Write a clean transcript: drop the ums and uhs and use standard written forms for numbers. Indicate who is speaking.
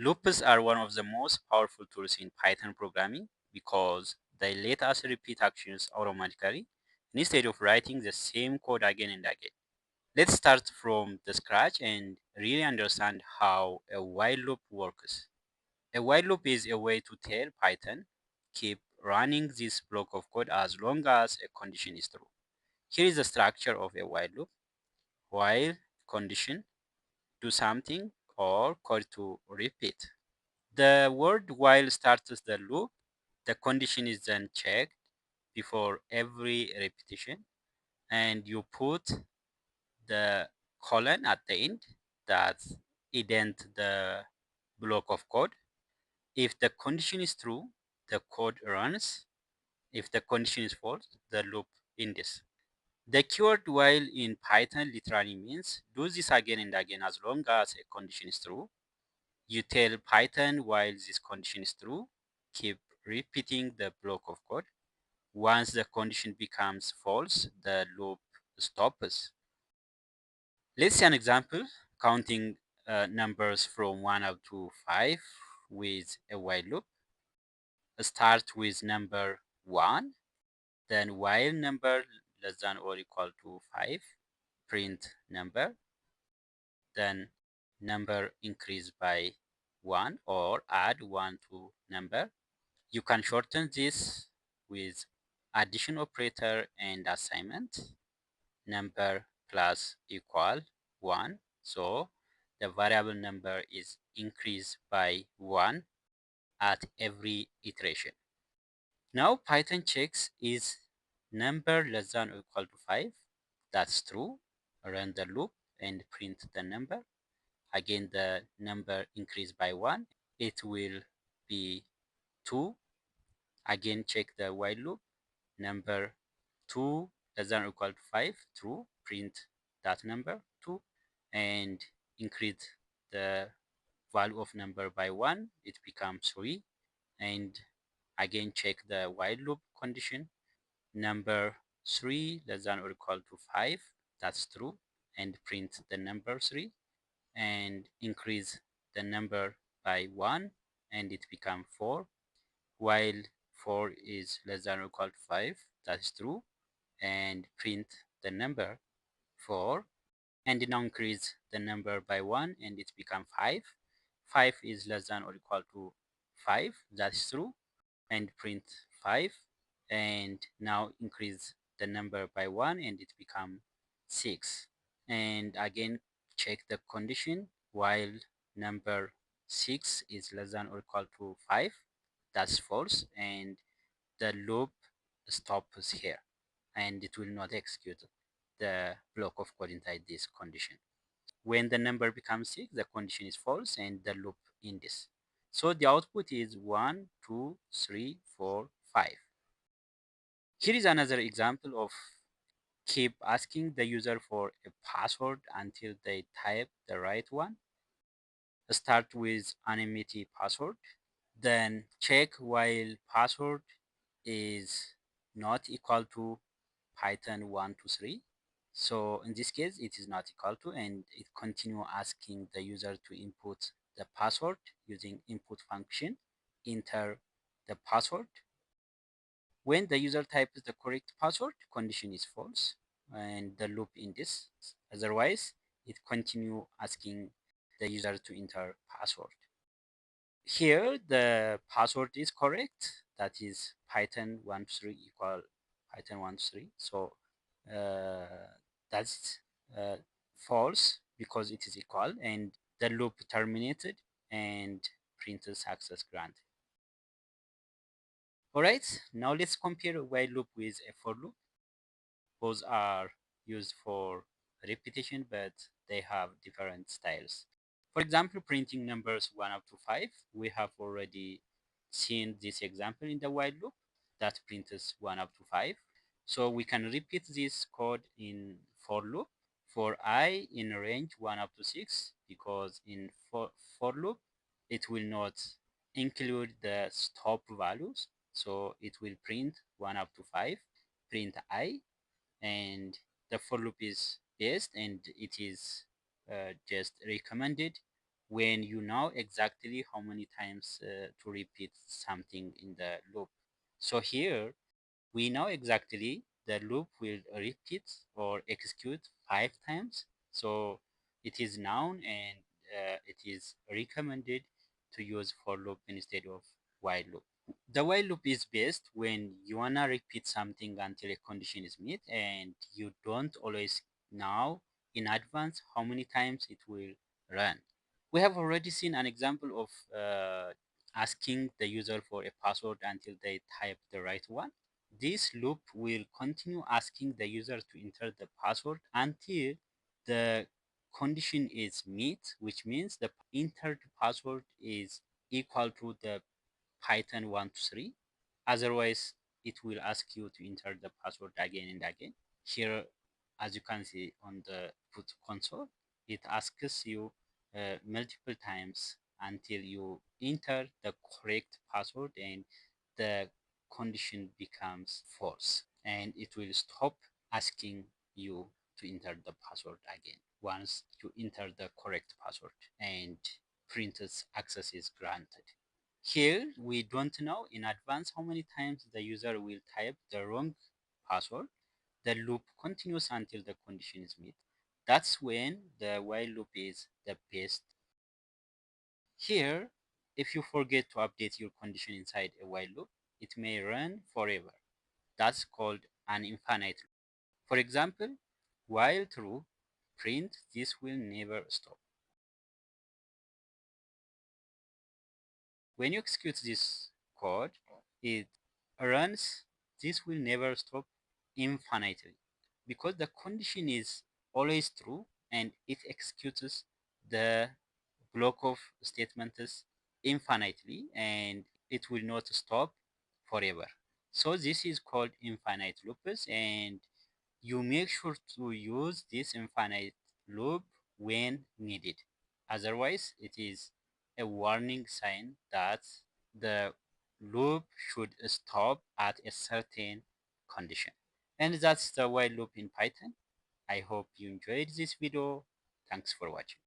Speaker 1: Loops are one of the most powerful tools in Python programming because they let us repeat actions automatically instead of writing the same code again and again. Let's start from the scratch and really understand how a while loop works. A while loop is a way to tell Python, keep running this block of code as long as a condition is true. Here is the structure of a while loop. While condition, do something, or code to repeat. The word while starts the loop. The condition is then checked before every repetition, and you put the colon at the end that indent the block of code. If the condition is true, the code runs. If the condition is false, the loop ends. The keyword while in Python literally means do this again and again as long as a condition is true. You tell Python while this condition is true, keep repeating the block of code. Once the condition becomes false, the loop stops. Let's see an example counting numbers from 1 up to 5 with a while loop. Start with number 1, then while number less than or equal to 5, print number, then number increase by 1 or add 1 to number. You can shorten this with addition operator and assignment. Number plus equal 1. So the variable number is increased by 1 at every iteration. Now Python checks is number less than or equal to 5. That's true. Run the loop and print the number. Again, the number increased by 1. It will be 2. Again, check the while loop. Number 2 less than or equal to 5. True. Print that number 2 and increase the value of number by 1. It becomes 3. And again, check the while loop condition. Number 3 less than or equal to 5. That's true. And print the number 3 and increase the number by 1 and it becomes 4. While 4 is less than or equal to 5, that's true, and print the number 4 and now increase the number by 1 and it becomes 5. 5 is less than or equal to 5, that's true, and print 5 and now increase the number by 1 and it becomes 6. And again check the condition while number 6 is less than or equal to 5, that's false, and the loop stops here and it will not execute the block of code inside this condition. When the number becomes 6, the condition is false and the loop ends. So the output is 1, 2, 3, 4, 5. Here is another example of keep asking the user for a password until they type the right one. Start with anonymity password, then check while password is not equal to Python 123. So in this case, it is not equal to, and it continue asking the user to input the password using input function, enter the password. When the user types the correct password, condition is false and the loop ends. Otherwise, it continue asking the user to enter password. Here, the password is correct. That is Python 123 equal Python 123. So that's uh, false because it is equal and the loop terminated and printed success granted. Alright, now let's compare a while loop with a for loop. Both are used for repetition, but they have different styles. For example, printing numbers 1 up to 5, we have already seen this example in the while loop that prints 1 up to 5. So we can repeat this code in for loop for I in range 1 up to 6 because in for loop it will not include the stop values. So it will print 1 up to 5, print I, and the for loop is based and it is just recommended when you know exactly how many times to repeat something in the loop. So here we know exactly the loop will repeat or execute 5 times. So it is known and it is recommended to use for loop instead of while loop. The while loop is best when you wanna repeat something until a condition is met and you don't always know in advance how many times it will run. We have already seen an example of asking the user for a password until they type the right one. This loop will continue asking the user to enter the password until the condition is met, which means the entered password is equal to the Python 1 to 3. Otherwise, it will ask you to enter the password again and again. Here, as you can see on the put console, it asks you multiple times until you enter the correct password and the condition becomes false, and it will stop asking you to enter the password again once you enter the correct password and printer's access is granted. Here, we don't know in advance how many times the user will type the wrong password. The loop continues until the condition is met. That's when the while loop is the best. Here, if you forget to update your condition inside a while loop, it may run forever. That's called an infinite loop. For example, while true, print this will never stop. When you execute this code, it runs this will never stop infinitely because the condition is always true and it executes the block of statements infinitely and it will not stop forever. So this is called infinite loops, and you make sure to use this infinite loop when needed. Otherwise, it is a warning sign that the loop should stop at a certain condition. And that's the while loop in Python. I hope you enjoyed this video. Thanks for watching.